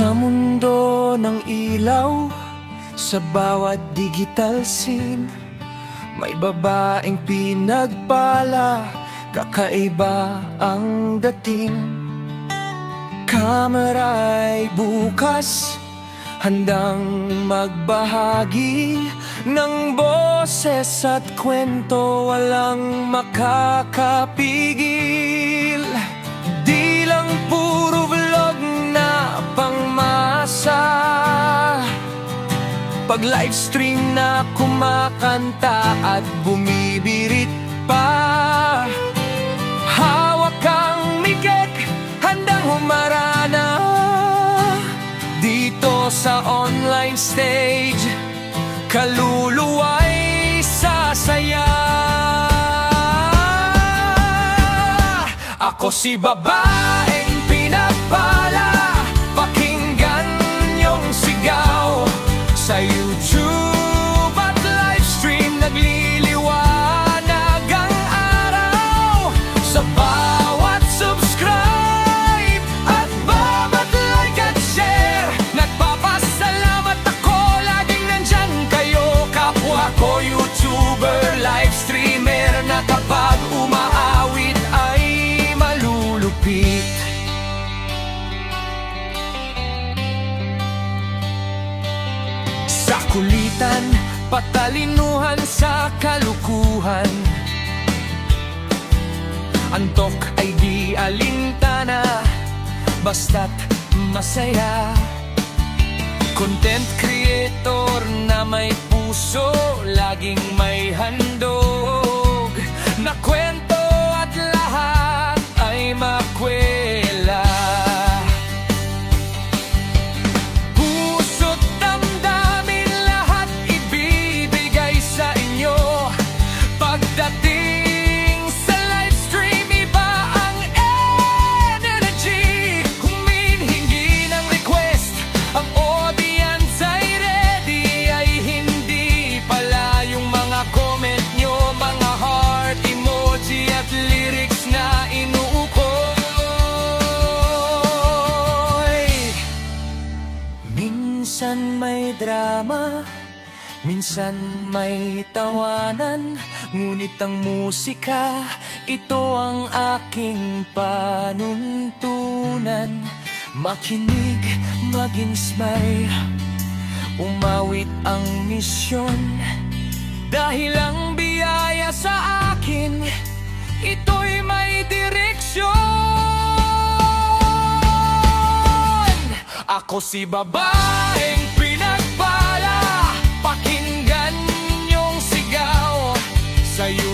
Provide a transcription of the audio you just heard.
Sa mundo ng ilaw, sa bawat digital scene, may babaeng pinagpala, kakaiba ang dating. Kamera'y bukas, handang magbahagi ng boses at kwento, walang makakapigil. Di lang puro vlog na pangmasa, pag livestream na kumakanta at bumibirit pa. Hawak ang mic, handang humarana dito sa online stage, kaluluwa'y sasaya. Ako si babaeng pinagpala, pakinggan yung sigaw. Sa YouTube at livestream nagliliwanag ang araw. Sa bawat subscribe at bawat like at share, nagpapasalamat ako, laging nandyan kayo. Kapwa ko YouTuber, livestreamer, na kapag umaawit ay malulupit. Sa kulitan, patalinuhan sa kalukuhan, antok ay di alintana, basta't masaya. Content creator na may puso, laging may handog na kwento at lahat ay makwela. Minsan may drama, minsan may tawanan, ngunit ang musika, ito ang aking panuntunan. Makinig, mag-inspire, umawit ang misyon, dahil ang biyaya sa akin, ito'y may direksyon. Ako si babaeng pinagpala, pakinggan yung sigaw. Sa'yo